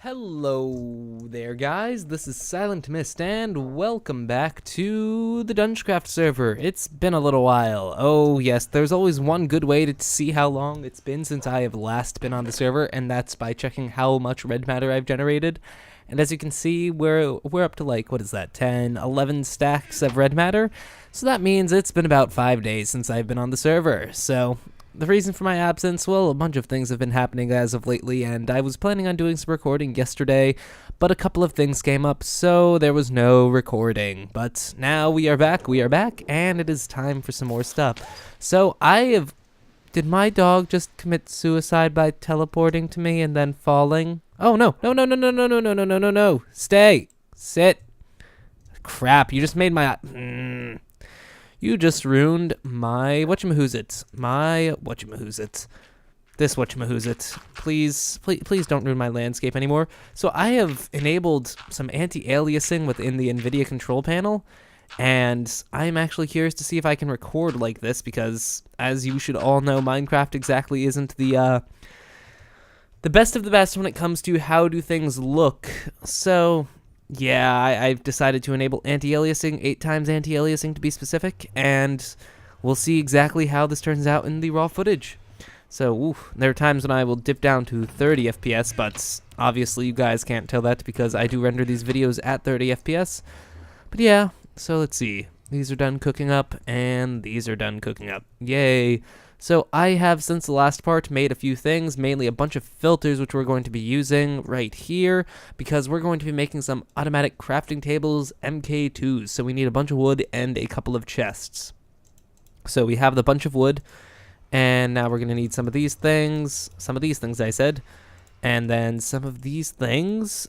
Hello there, guys. This is Silent Mist, and welcome back to the Dungecraft server. It's been a little while. Oh, yes, there's always one good way to see how long it's been since I have last been on the server, and that's by checking how much red matter I've generated. And as you can see, we're up to like, what is that, 10, 11 stacks of red matter? So that means it's been about 5 days since I've been on the server. So the reason for my absence, well, a bunch of things have been happening as of lately, and I was planning on doing some recording yesterday, but a couple of things came up, so there was no recording. But now we are back, and it is time for some more stuff. So did my dog just commit suicide by teleporting to me and then falling? Oh, no, no, stay, sit. Crap, you just made my... You just ruined my whatchamahoozit. This whatchamahoozit. Please don't ruin my landscape anymore. So I have enabled some anti-aliasing within the NVIDIA control panel, and I'm actually curious to see if I can record like this, because as you should all know, Minecraft exactly isn't the best of the best when it comes to how do things look. So yeah, I've decided to enable anti-aliasing, 8 times anti-aliasing to be specific, and we'll see exactly how this turns out in the raw footage. So, there are times when I will dip down to 30 FPS, but obviously you guys can't tell that because I do render these videos at 30 FPS. But yeah, so let's see. These are done cooking up, and these are done cooking up. Yay! So I have, since the last part, made a few things, mainly a bunch of filters which we're going to be using right here, because we're going to be making some automatic crafting tables, MK2s, so we need a bunch of wood and a couple of chests. So we have the bunch of wood, and now we're going to need some of these things I said, and then some of these things.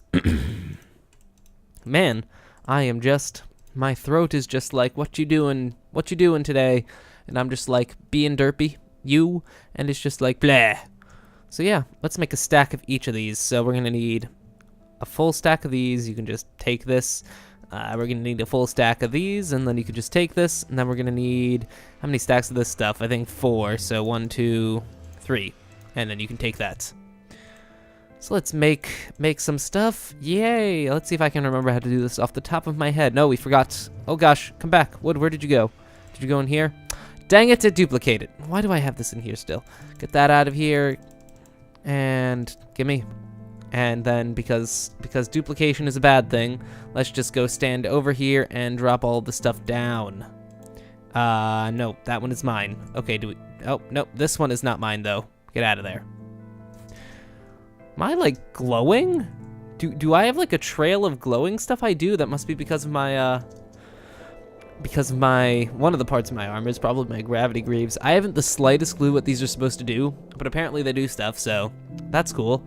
Man, my throat is just like, what you doing today? And I'm just like, being derpy, and it's just like, blah. So yeah, let's make a stack of each of these. So we're going to need a full stack of these. You can just take this. We're going to need a full stack of these, and then you can just take this, and then we're going to need, how many stacks of this stuff? I think 4, so 1, 2, 3, and then you can take that. So let's make some stuff. Yay! Let's see if I can remember how to do this off the top of my head. No, we forgot. Oh gosh, come back. Wood, where did you go? Did you go in here? Dang it, it duplicated. Why do I have this in here still? Get that out of here. And gimme. And then because duplication is a bad thing, let's just go stand over here and drop all the stuff down. No, that one is mine. Okay, oh, no, this one is not mine though. Get out of there. Am I like glowing? Do I have like a trail of glowing stuff? I do. That must be because of my one of the parts of my armor is probably my gravity greaves. I haven't the slightest clue what these are supposed to do, but apparently they do stuff, so that's cool.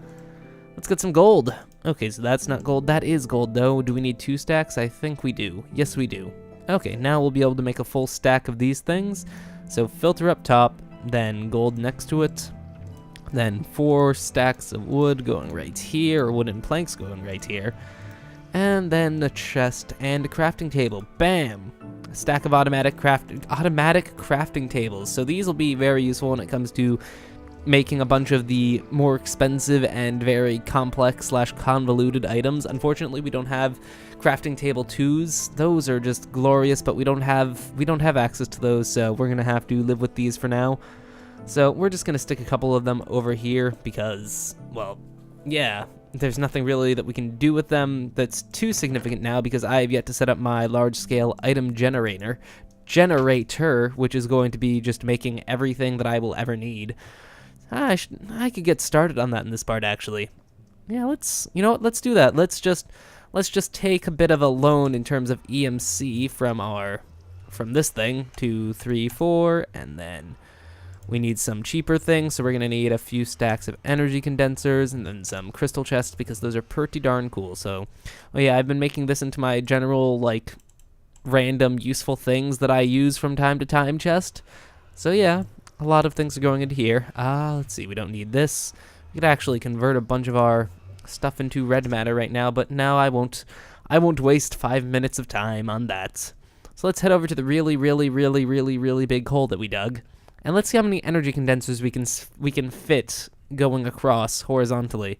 Let's get some gold. Okay, so that's not gold. That is gold, though. Do we need 2 stacks? I think we do. Yes, we do. Okay, now we'll be able to make a full stack of these things. So filter up top, then gold next to it, then 4 stacks of wood going right here, or wooden planks going right here, and then a chest and a crafting table. Bam! A stack of automatic crafting tables. So these will be very useful when it comes to making a bunch of the more expensive and very complex / convoluted items. Unfortunately, we don't have crafting table 2s. Those are just glorious, but we don't have access to those, so we're gonna have to live with these for now. So we're just gonna stick a couple of them over here because, well, yeah, there's nothing really that we can do with them that's too significant now, because I have yet to set up my large-scale item generator, which is going to be just making everything that I will ever need. I could get started on that in this part, actually. Yeah, you know what, let's do that. Let's just take a bit of a loan in terms of EMC from this thing, 2, 3, 4, and then we need some cheaper things, so we're going to need a few stacks of energy condensers and then some crystal chests, because those are pretty darn cool. So, oh yeah, I've been making this into my general, like, random useful things that I use from time to time chest. So yeah, a lot of things are going into here. Let's see, we don't need this. We could actually convert a bunch of our stuff into red matter right now, but now I won't waste 5 minutes of time on that. So let's head over to the really big hole that we dug. And let's see how many energy condensers we can fit going across horizontally.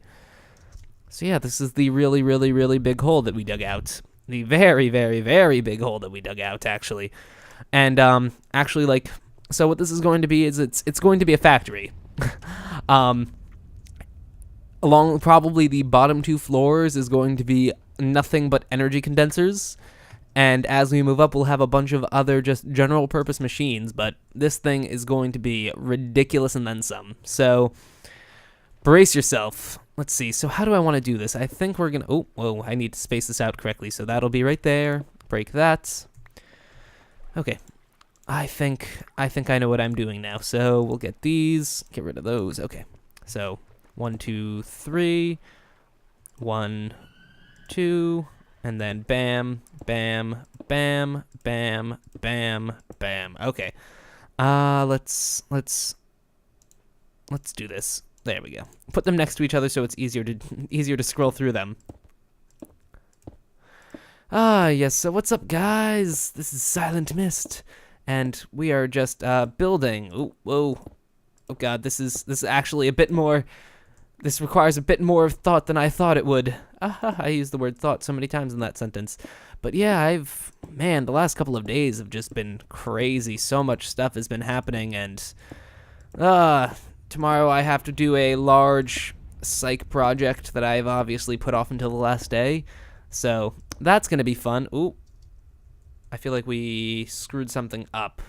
So yeah, this is the really, really, really big hole that we dug out. The very, very, very big hole that we dug out, actually. And actually, like, so what this is going to be is it's going to be a factory. Along probably the bottom 2 floors is going to be nothing but energy condensers. And as we move up, we'll have a bunch of other just general purpose machines. But this thing is going to be ridiculous and then some. So brace yourself. Let's see. So how do I want to do this? I think we're going to... Oh, whoa, I need to space this out correctly. So that'll be right there. Break that. Okay. I think I know what I'm doing now. So we'll get these. Get rid of those. Okay. So 1, 2, 3. 1, 2. And then bam, bam, bam, bam, bam, bam. Okay. Let's do this. There we go. Put them next to each other so it's easier to scroll through them. Yes. So what's up, guys? This is Silent Mist, and we are just building. Ooh, whoa. Oh God, this is actually a bit more. This requires a bit more of thought than I thought it would. I used the word thought so many times in that sentence. But yeah, the last couple of days have just been crazy. So much stuff has been happening, and tomorrow I have to do a large psych project that I've obviously put off until the last day. So that's going to be fun. Ooh, I feel like we screwed something up.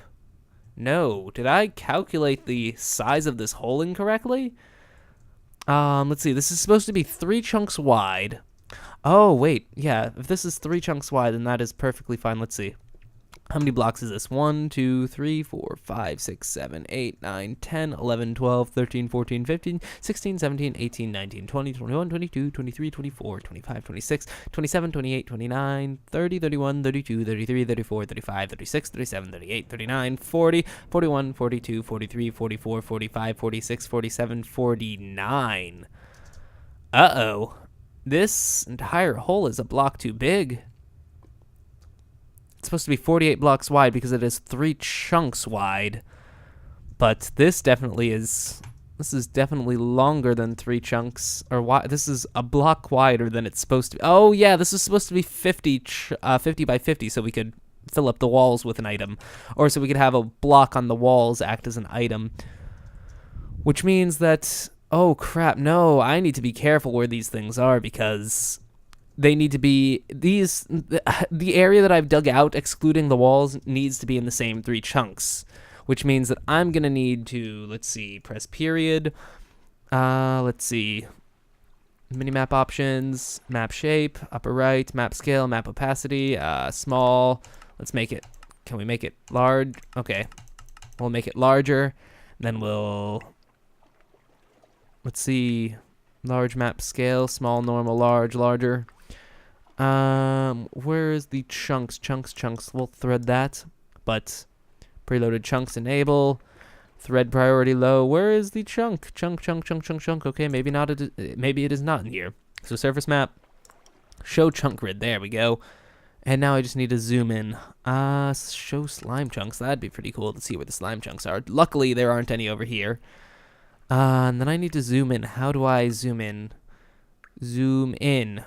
No, did I calculate the size of this hole incorrectly? Let's see. This is supposed to be 3 chunks wide. Oh, wait. Yeah, if this is 3 chunks wide, then that is perfectly fine. Let's see. How many blocks is this? 1, 2, 3, 4, 5, 6, 7, 8, 9, 10, 11, 12, 13, 14, 15, 16, 17, 18, 19, 20, 21, 22, 23, 24, 25, 26, 27, 28, 29, 30, 31, 32, 33, 34, 35, 36, 37, 38, 39, 40, 41, 42, 43, 44, 45, 46, 47, 49. Uh-oh. This entire hole is a block too big. It's supposed to be 48 blocks wide because it is 3 chunks wide. But this is definitely longer than 3 chunks. Or wide. This is a block wider than it's supposed to be. Oh, yeah, this is supposed to be 50 by 50, so we could fill up the walls with an item. Or so we could have a block on the walls act as an item. Which means that... Oh, crap, no, I need to be careful where these things are because... They need to be, the area that I've dug out, excluding the walls, needs to be in the same 3 chunks, which means that I'm going to need to, let's see, press period, let's see, minimap options, map shape, upper right, map scale, map opacity, small, let's make it, can we make it large? Okay, we'll make it larger, then we'll, let's see, large map scale, small, normal, large, larger. Where is the chunks? Chunks. We'll thread that, but preloaded chunks enable, thread priority low. Where is the chunk? Chunk. Okay, maybe not. Maybe it is not in here. So surface map, show chunk grid. There we go. And now I just need to zoom in. Show slime chunks. That'd be pretty cool to see where the slime chunks are. Luckily, there aren't any over here. And then I need to zoom in. How do I zoom in? Zoom in.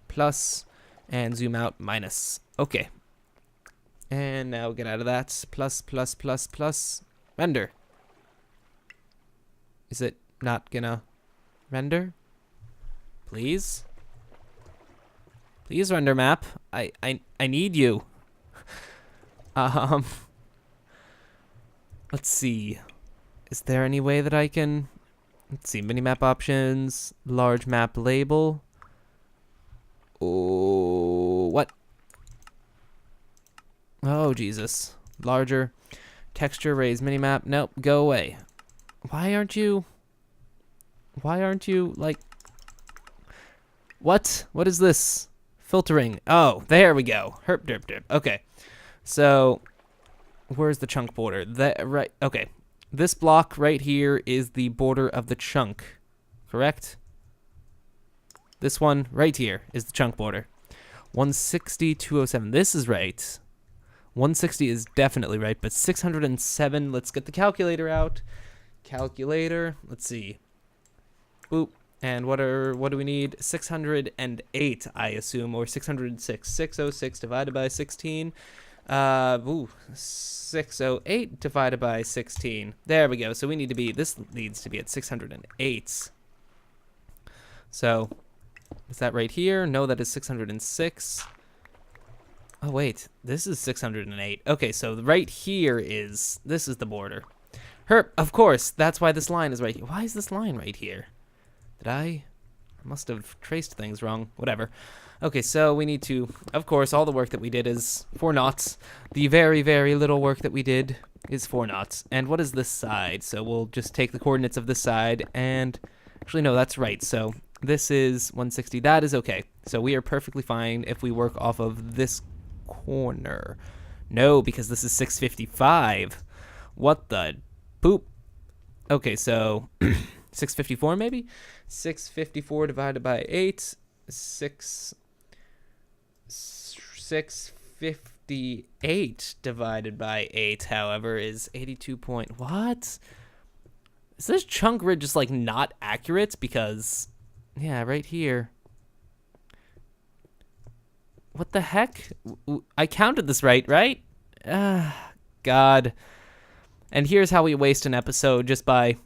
Plus, and zoom out, minus. Okay. And now get out of that. Plus. Render. Is it not gonna render? Please? Please render map. I need you. Let's see. Is there any way that I can... Let's see, minimap options, large map label. Oh, what? Oh, Jesus. Larger. Texture, raise, minimap. Nope, go away. Why aren't you, like... What? What is this? Filtering. Oh, there we go. Herp, derp, derp. Okay. So, where's the chunk border? Right, okay. This block right here is the border of the chunk, correct? This one right here is the chunk border. 160, 207. This is right. 160 is definitely right, but 607, let's get the calculator out. Calculator, let's see. Boop. And what do we need? 608, I assume, or 606. 606 divided by 16. 608 divided by 16. There we go. So we need to be, this needs to be at 608. So, is that right here? No, that is 606. Oh, wait. This is 608. Okay, so right here is, this is the border. Herp, of course. That's why this line is right here. Why is this line right here? I must have traced things wrong. Whatever. Okay, so we need to, of course, all the work that we did is 4 knots. The very, very little work that we did is 4 knots. And what is this side? So we'll just take the coordinates of this side and, actually, no, that's right. So this is 160. That is okay. So we are perfectly fine if we work off of this corner. No, because this is 655. What the poop? Okay, so 654 maybe? 654 divided by 8. 658 divided by 8, however, is 82 point... What? Is this chunk grid just, like, not accurate? Because, yeah, right here. What the heck? I counted this right? God. And here's how we waste an episode, just by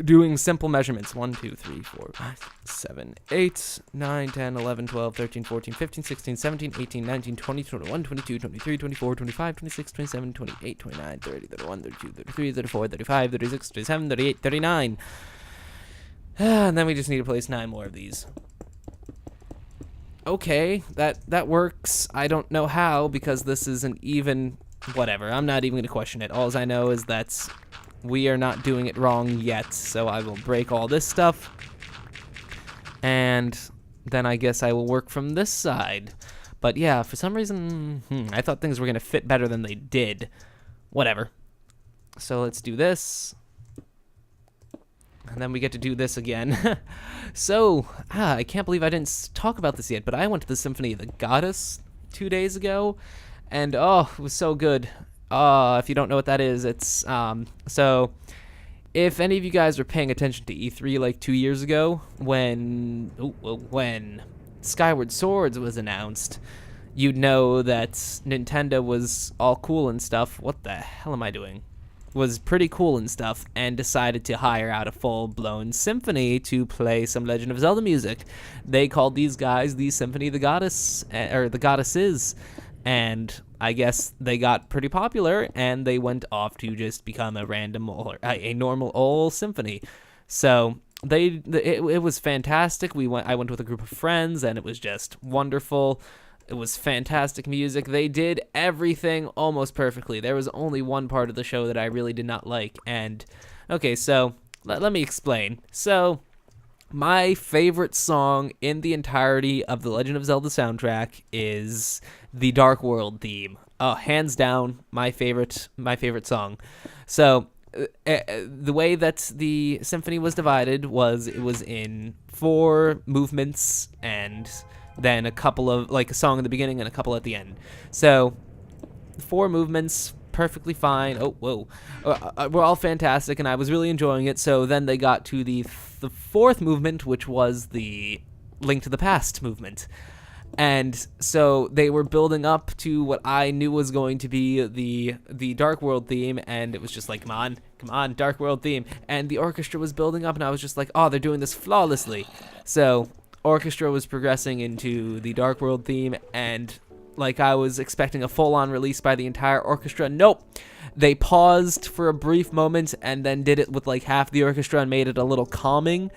doing simple measurements. 1, 2, 3, 4, 5, 7, 8, 9, 10, 11, 12, 13, 14, 15, 16, 17, 18, 19, 20, 21, 22, 23, 24, 25, 26, 27, 28, 29, 30, 31, 32, 33, 34, 35, 36, 37, 38, 39. And then we just need to place 9 more of these. Okay, that works. I don't know how, because this isn't even... Whatever, I'm not even going to question it. All I know is that we are not doing it wrong yet, so I will break all this stuff. And then I guess I will work from this side. But yeah, for some reason, I thought things were going to fit better than they did. Whatever. So let's do this. And then we get to do this again. So, I can't believe I didn't talk about this yet, but I went to the Symphony of the Goddess 2 days ago. And, oh, it was so good. If you don't know what that is, it's, so, if any of you guys were paying attention to E3 like 2 years ago, when Skyward Swords was announced, you'd know that Nintendo was all cool and stuff. What the hell am I doing? Was pretty cool and stuff, and decided to hire out a full-blown symphony to play some Legend of Zelda music. They called these guys the Symphony of the Goddess, or the Goddesses. And I guess they got pretty popular, and they went off to just become a random or a normal old symphony. So it was fantastic. I went with a group of friends, and it was just wonderful. It was fantastic music. They did everything almost perfectly. There was only one part of the show that I really did not like. And okay, so let me explain. So my favorite song in the entirety of the Legend of Zelda soundtrack is the Dark World theme. Hands down, my favorite song. So, the way that the symphony was divided was it was in 4 movements, and then a couple of, like, a song in the beginning and a couple at the end. So, 4 movements, perfectly fine. Oh, whoa. We're all fantastic, and I was really enjoying it. So then they got to the 4th movement, which was the Link to the Past movement. And so they were building up to what I knew was going to be the Dark World theme, and it was just like, come on, Dark World theme. And the orchestra was building up, and I was just like, oh, they're doing this flawlessly. So orchestra was progressing into the Dark World theme, and like I was expecting a full-on release by the entire orchestra. Nope. They paused for a brief moment and then did it with like half the orchestra and made it a little calming.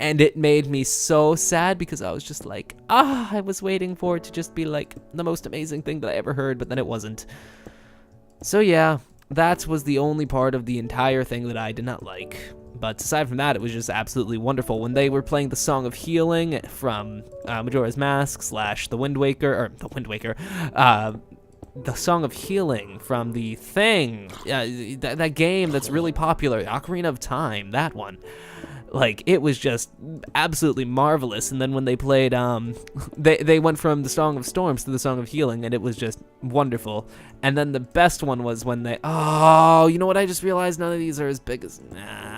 And it made me so sad because I was just like, I was waiting for it to just be like the most amazing thing that I ever heard, but then it wasn't. So yeah, that was the only part of the entire thing that I did not like. But aside from that, it was just absolutely wonderful. When they were playing the Song of Healing from Majora's Mask / The Wind Waker, the Song of Healing from the Thing, that game that's really popular, Ocarina of Time, that one. Like, it was just absolutely marvelous. And then when they played, they went from the Song of Storms to the Song of Healing, and it was just wonderful. And then the best one was when they, you know what, I just realized none of these are as big as,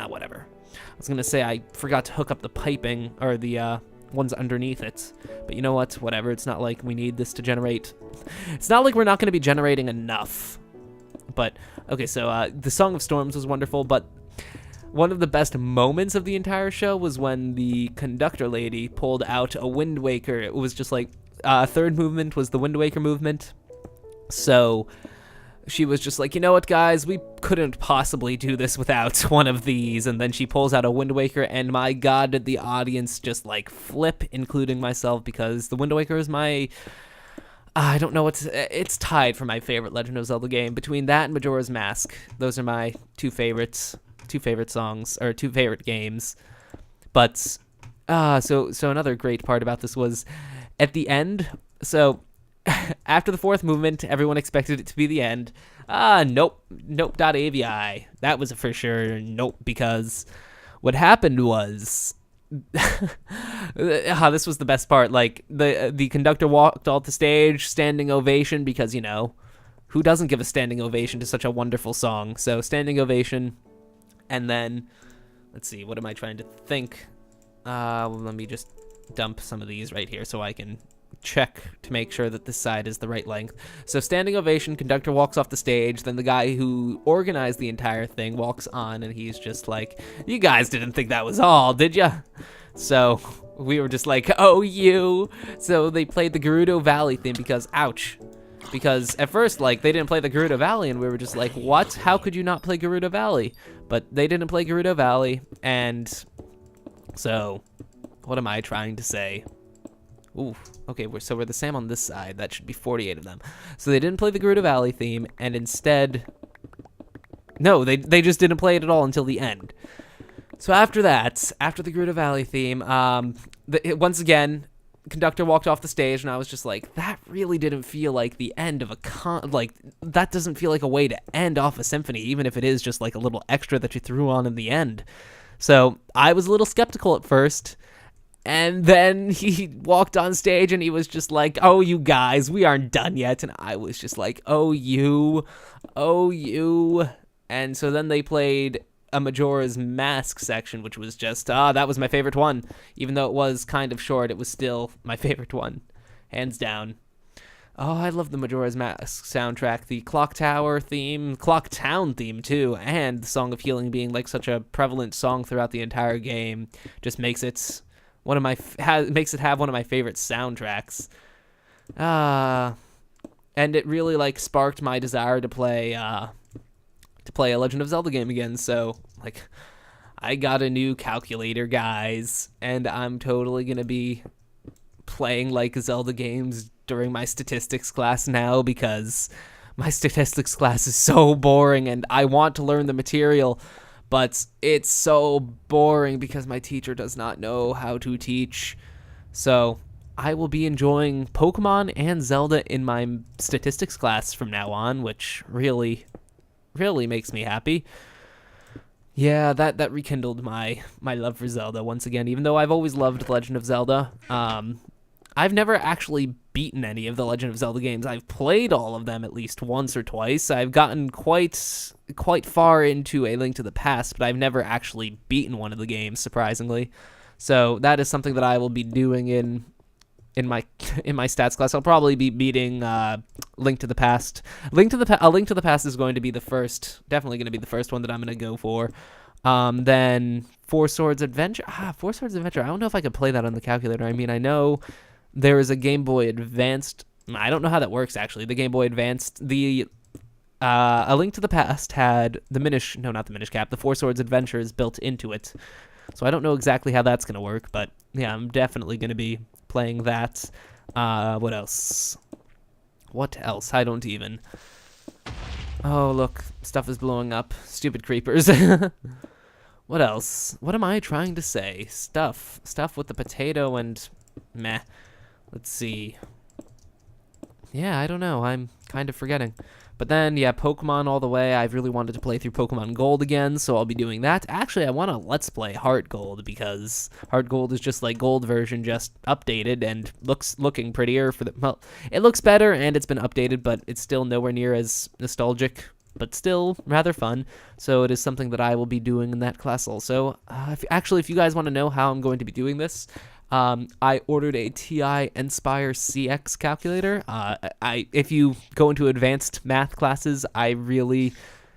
whatever. I was gonna say I forgot to hook up the piping, or the ones underneath it. But you know what? Whatever. It's not like we need this to generate. It's not like we're not gonna be generating enough. But, okay, so the Song of Storms was wonderful, but one of the best moments of the entire show was when the conductor lady pulled out a Wind Waker. It was just like, third movement was the Wind Waker movement. So she was just like, you know what, guys, we couldn't possibly do this without one of these. And then she pulls out a Wind Waker, and my god, did the audience just like flip, including myself, because the Wind Waker is my... I don't know it's tied for my favorite Legend of Zelda game. Between that and Majora's Mask, those are my two favorite songs, or two favorite games. But so another great part about this was at the end. So after the fourth movement, everyone expected it to be the end. Nope.avi. That was for sure nope, because what happened was this was the best part. Like the conductor walked off the stage, standing ovation, because, you know, who doesn't give a standing ovation to such a wonderful song? So standing ovation, and then let's see, what am I trying to think? Let me just dump some of these right here so I can check to make sure that this side is the right length. So standing ovation, conductor walks off the stage, then the guy who organized the entire thing walks on, and he's just like, you guys didn't think that was all, did ya? So we were just like, oh, you. So they played the Gerudo Valley theme because, ouch. Because at first, like, they didn't play the Gerudo Valley, and we were just like, what? How could you not play Gerudo Valley? But they didn't play Gerudo Valley, and so what am I trying to say? Ooh, okay, we're the same on this side. That should be 48 of them. So they didn't play the Gerudo Valley theme, and instead... No, they just didn't play it at all until the end. So after that, after the Gerudo Valley theme, once again, conductor walked off the stage, and I was just like, that really didn't feel like the end of a that doesn't feel like a way to end off a symphony, even if it is just like a little extra that you threw on in the end. So I was a little skeptical at first. And then he walked on stage and he was just like, oh, you guys, we aren't done yet. And I was just like, oh, you. And so then they played a Majora's Mask section, which was just, that was my favorite one. Even though it was kind of short, it was still my favorite one. Hands down. Oh, I love the Majora's Mask soundtrack. The Clock Tower theme, Clock Town theme too, and the Song of Healing being like such a prevalent song throughout the entire game just makes it... makes it have one of my favorite soundtracks. And it really like sparked my desire to play a Legend of Zelda game again. So like, I got a new calculator, guys, and I'm totally gonna be playing like Zelda games during my statistics class now, because my statistics class is so boring and I want to learn the material. But it's so boring because my teacher does not know how to teach. So I will be enjoying Pokemon and Zelda in my statistics class from now on, which really, really makes me happy. Yeah, that rekindled my love for Zelda once again, even though I've always loved Legend of Zelda. I've never actually beaten any of the Legend of Zelda games. I've played all of them at least once or twice. I've gotten quite far into A Link to the Past, but I've never actually beaten one of the games, surprisingly. So that is something that I will be doing in my stats class. I'll probably be beating Link to the Past. A Link to the Past is going to be definitely going to be the first one that I'm going to go for. Then Four Swords Adventure. Four Swords Adventure. I don't know if I could play that on the calculator. I mean, I know there is a Game Boy Advanced. I don't know how that works, actually. The Game Boy Advanced. A Link to the Past had the Four Swords Adventures built into it. So I don't know exactly how that's going to work, but yeah, I'm definitely going to be playing that. What else? I don't even... Oh, look. Stuff is blowing up. Stupid creepers. What else? What am I trying to say? Stuff with the potato and meh. Let's see. Yeah, I don't know. I'm kind of forgetting. But then, yeah, Pokemon all the way. I've really wanted to play through Pokemon Gold again, so I'll be doing that. Actually, I want to Let's Play Heart Gold, because Heart Gold is just like Gold version, just updated, and looking prettier. Well, it looks better, and it's been updated, but it's still nowhere near as nostalgic but still rather fun. So it is something that I will be doing in that class also. If you guys want to know how I'm going to be doing this, I ordered a TI Nspire CX calculator. If you go into advanced math classes, I really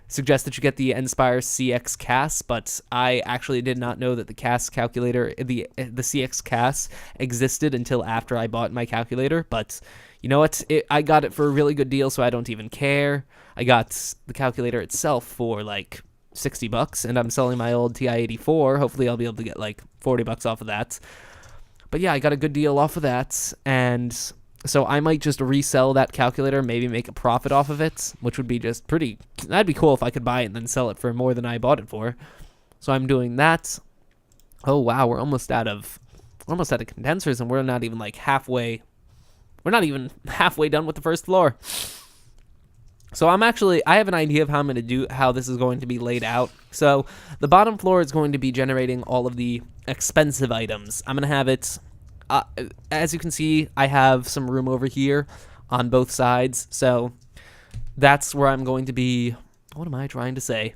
suggest that you get the Nspire CX CAS, but I actually did not know that the CAS calculator, the CX CAS existed until after I bought my calculator. But you know what? I got it for a really good deal, so I don't even care. I got the calculator itself for like $60, and I'm selling my old TI-84. Hopefully I'll be able to get like $40 off of that. But yeah, I got a good deal off of that, and so I might just resell that calculator, maybe make a profit off of it, which would be just pretty... That'd be cool if I could buy it and then sell it for more than I bought it for. So I'm doing that. Oh wow, we're almost out of condensers, and we're not even like halfway... We're not even halfway done with the first floor. So I have an idea of how this is going to be laid out. So the bottom floor is going to be generating all of the expensive items. I'm going to have it, as you can see, I have some room over here on both sides. So that's where I'm going to be, what am I trying to say?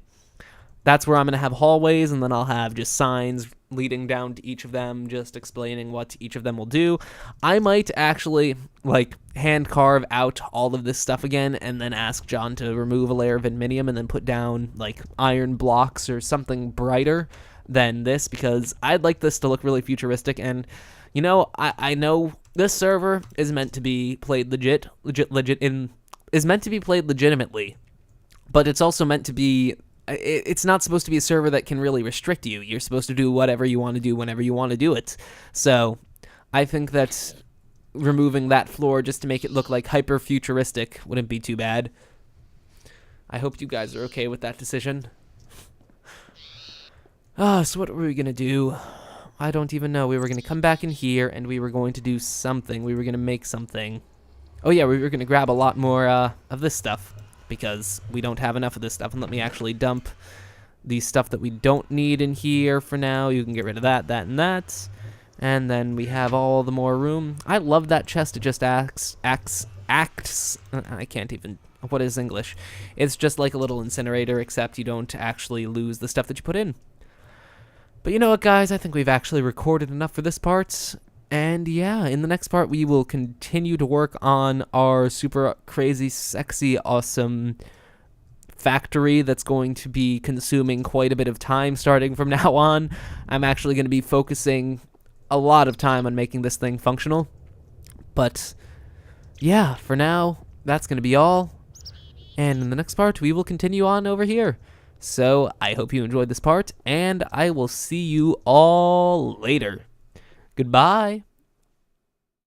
That's where I'm going to have hallways, and then I'll have just signs leading down to each of them, just explaining what each of them will do. I might actually, like, hand carve out all of this stuff again, and then ask John to remove a layer of aluminium and then put down, like, iron blocks or something brighter than this, because I'd like this to look really futuristic. And, you know, I know this server is meant to be played is meant to be played legitimately, but it's also meant to be... It's not supposed to be a server that can really restrict you. You're supposed to do whatever you want to do whenever you want to do it. So I think that removing that floor just to make it look like hyper-futuristic wouldn't be too bad. I hope you guys are okay with that decision. So what were we going to do? I don't even know. We were going to come back in here, and we were going to do something. We were going to make something. Oh yeah, we were going to grab a lot more of this stuff, because we don't have enough of this stuff. And let me actually dump the stuff that we don't need in here for now. You can get rid of that, that, and that. And then we have all the more room. I love that chest. It just acts. I can't even... What is English? It's just like a little incinerator, except you don't actually lose the stuff that you put in. But you know what, guys? I think we've actually recorded enough for this part. And yeah, in the next part, we will continue to work on our super crazy, sexy, awesome factory that's going to be consuming quite a bit of time starting from now on. I'm actually going to be focusing a lot of time on making this thing functional. But yeah, for now, that's going to be all. And in the next part, we will continue on over here. So I hope you enjoyed this part, and I will see you all later. Goodbye.